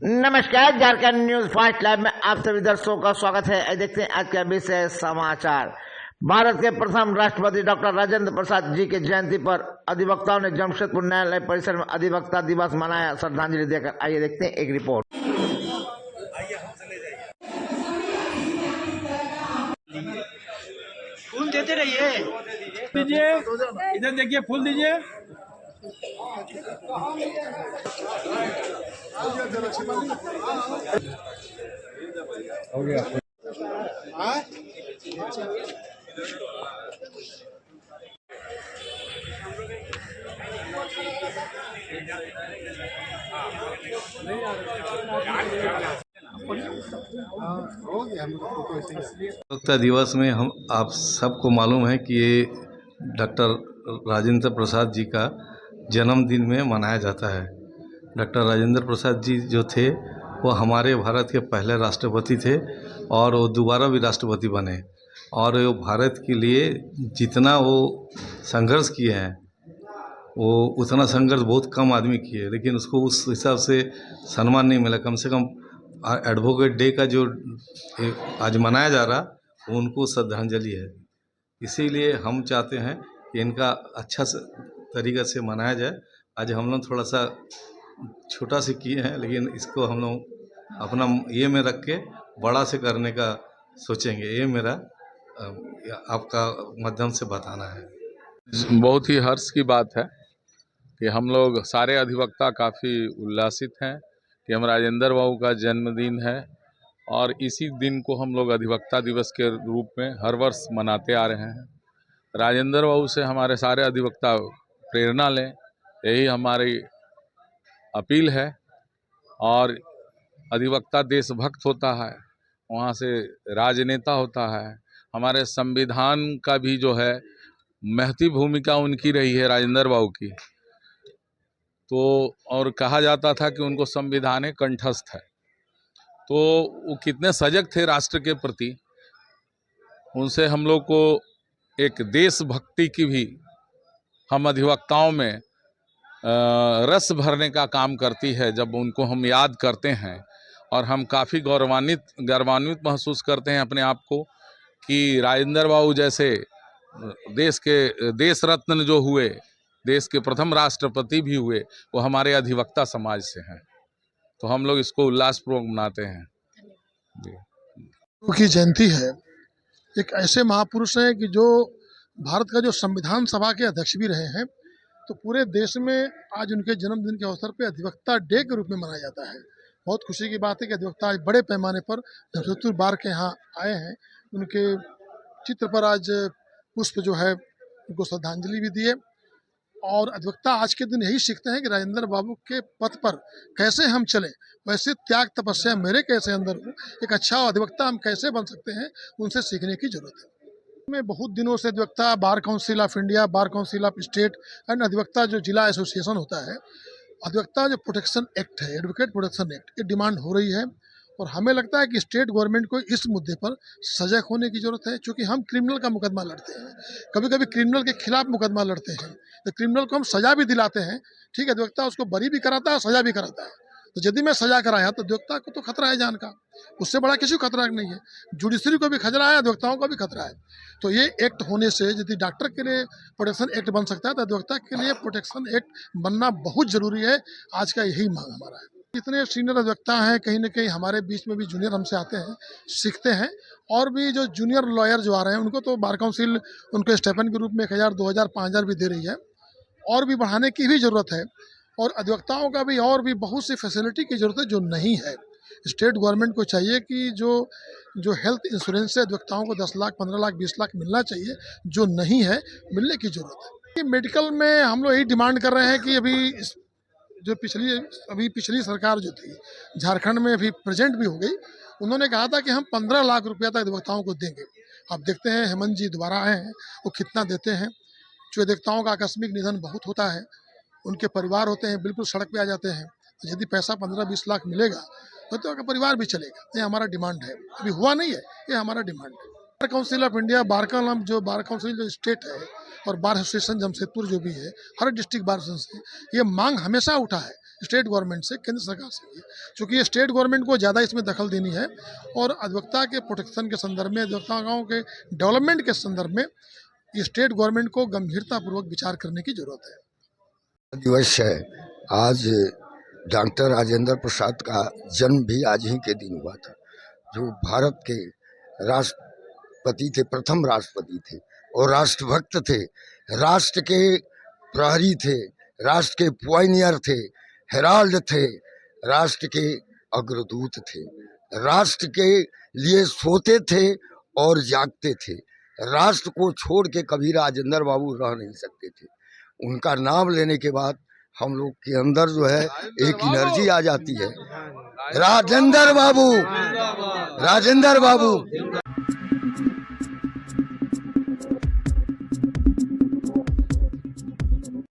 नमस्कार, Jharkhand news fast live में आप सभी दर्शकों का स्वागत है। देखते हैं आज का विशेष समाचार। भारत के प्रथम राष्ट्रपति डॉक्टर राजेंद्र प्रसाद जी की जयंती पर अधिवक्ताओं ने जमशेदपुर न्यायालय परिसर में अधिवक्ता दिवस मनाया, श्रद्धांजलि देकर। आइए देखते हैं एक रिपोर्ट। फूल देते रहिए, दीजिए, इधर देखिए, फूल दीजिए। हो गया। स्वतंत्रता दिवस में हम आप सबको मालूम है कि ये डॉक्टर राजेंद्र प्रसाद जी का जन्मदिन में मनाया जाता है। डॉक्टर राजेंद्र प्रसाद जी जो थे वो हमारे भारत के पहले राष्ट्रपति थे और वो दोबारा भी राष्ट्रपति बने और वो भारत के लिए जितना वो संघर्ष किए हैं वो उतना संघर्ष बहुत कम आदमी किए, लेकिन उसको उस हिसाब से सम्मान नहीं मिला। कम से कम एडवोकेट डे का जो आज मनाया जा रहा वो उनको श्रद्धांजलि है। इसीलिए हम चाहते हैं कि इनका अच्छा तरीक़ा से मनाया जाए। आज हम लोग थोड़ा सा छोटा से किए हैं, लेकिन इसको हम लोग अपना ये में रख के बड़ा से करने का सोचेंगे। ये मेरा आपका माध्यम से बताना है। बहुत ही हर्ष की बात है कि हम लोग सारे अधिवक्ता काफ़ी उल्लासित हैं कि हम राजेंद्र बाबू का जन्मदिन है और इसी दिन को हम लोग अधिवक्ता दिवस के रूप में हर वर्ष मनाते आ रहे हैं। राजेंद्र बाबू से हमारे सारे अधिवक्ता प्रेरणा लें, यही हमारी अपील है। और अधिवक्ता देशभक्त होता है, वहाँ से राजनेता होता है। हमारे संविधान का भी जो है महती भूमिका उनकी रही है, राजेंद्र बाबू की। तो और कहा जाता था कि उनको संविधान कंठस्थ है। तो वो कितने सजग थे राष्ट्र के प्रति, उनसे हम लोग को एक देशभक्ति की भी हम अधिवक्ताओं में रस भरने का काम करती है। जब उनको हम याद करते हैं और हम काफ़ी गौरवान्वित महसूस करते हैं अपने आप को कि राजेंद्र बाबू जैसे देश रत्न जो हुए, देश के प्रथम राष्ट्रपति भी हुए, वो हमारे अधिवक्ता समाज से हैं। तो हम लोग इसको उल्लासपूर्वक मनाते हैं। की जयंती है। एक ऐसे महापुरुष हैं कि जो भारत का जो संविधान सभा के अध्यक्ष भी रहे हैं। तो पूरे देश में आज उनके जन्मदिन के अवसर पे अधिवक्ता डे के रूप में मनाया जाता है। बहुत खुशी की बात है कि अधिवक्ता आज बड़े पैमाने पर जमशेदपुर बार के यहाँ आए हैं। उनके चित्र पर आज पुष्प जो है उनको श्रद्धांजलि भी दिए। और अधिवक्ता आज के दिन यही सीखते हैं कि राजेंद्र बाबू के पथ पर कैसे हम चलें, वैसे त्याग तपस्या मेरे कैसे अंदर हो, एक अच्छा अधिवक्ता हम कैसे बन सकते हैं, उनसे सीखने की जरूरत है। मैं बहुत दिनों से अधिवक्ता bar council of India, bar council of state and अधिवक्ता जो जिला एसोसिएशन होता है, अधिवक्ता जो प्रोटेक्शन एक्ट है, एडवोकेट प्रोटेक्शन एक्ट, ये डिमांड हो रही है। और हमें लगता है कि स्टेट गवर्नमेंट को इस मुद्दे पर सजग होने की ज़रूरत है। क्योंकि हम क्रिमिनल का मुकदमा लड़ते हैं, कभी कभी क्रिमिनल के खिलाफ मुकदमा लड़ते हैं, तो क्रिमिनल को हम सज़ा भी दिलाते हैं। ठीक है, अधिवक्ता उसको बरी भी कराता है, सज़ा भी कराता है। तो यदि मैं सज़ा कराया तो अधिवक्ता को तो खतरा है जान का, उससे बड़ा किसी को खतरा नहीं है। जुडिशरी को भी खतरा है, अधिवक्ताओं को भी खतरा है। तो ये एक्ट होने से यदि डॉक्टर के लिए प्रोटेक्शन एक्ट बन सकता है तो अधिवक्ता के लिए प्रोटेक्शन एक्ट बनना बहुत ज़रूरी है। आज का यही मांग हमारा है। इतने सीनियर अधिवक्ता हैं, कहीं ना कहीं हमारे बीच में भी जूनियर हमसे आते हैं, सीखते हैं। और भी जो जूनियर लॉयर जो आ रहे हैं उनको तो बार काउंसिल उनको स्टेपन के रूप में 1000, 2000, 5000 भी दे रही है। और भी बढ़ाने की भी ज़रूरत है। और अधिवक्ताओं का भी और भी बहुत सी फैसिलिटी की ज़रूरत है जो नहीं है। स्टेट गवर्नमेंट को चाहिए कि जो हेल्थ इंश्योरेंस है अधिवक्ताओं को 10 लाख, 15 लाख, 20 लाख मिलना चाहिए, जो नहीं है, मिलने की ज़रूरत है। मेडिकल में हम लोग यही डिमांड कर रहे हैं कि अभी पिछली सरकार जो थी झारखंड में भी प्रेजेंट भी हो गई, उन्होंने कहा था कि हम 15 लाख रुपया तक अधिवक्ताओं को देंगे। अब देखते हैं हेमंत जी दोबारा आए हैं, वो कितना देते हैं। जो अधिवक्ताओं का आकस्मिक निधन बहुत होता है, उनके परिवार होते हैं बिल्कुल सड़क पे आ जाते हैं। तो यदि पैसा 15-20 लाख मिलेगा तो उनका परिवार भी चलेगा। ये हमारा डिमांड है, अभी हुआ नहीं है, ये हमारा डिमांड है। Bar council of India, bar council जो स्टेट है, और बार एसोसिएशन जमशेदपुर जो भी है, हर डिस्ट्रिक्ट बार एसोसिएशन से ये मांग हमेशा उठा है स्टेट गवर्नमेंट से, केंद्र सरकार से भी, क्योंकि ये स्टेट गवर्नमेंट को ज़्यादा इसमें दखल देनी है और अधिवक्ता के प्रोटेक्शन के संदर्भ में, अधिवक्ताओं के डेवलपमेंट के संदर्भ में ये स्टेट गवर्नमेंट को गंभीरतापूर्वक विचार करने की जरूरत है। दिवस है आज, डॉक्टर राजेंद्र प्रसाद का जन्म भी आज ही के दिन हुआ था, जो भारत के राष्ट्रपति थे, प्रथम राष्ट्रपति थे और राष्ट्रभक्त थे, राष्ट्र के प्रहरी थे, राष्ट्र के पॉइनियर थे, हेराल्ड थे, राष्ट्र के अग्रदूत थे, राष्ट्र के लिए सोते थे और जागते थे। राष्ट्र को छोड़ के कभी राजेंद्र बाबू रह नहीं सकते थे। उनका नाम लेने के बाद हम लोग के अंदर जो है एक एनर्जी आ जाती है। राजेंद्र बाबू, राजेंद्र बाबू।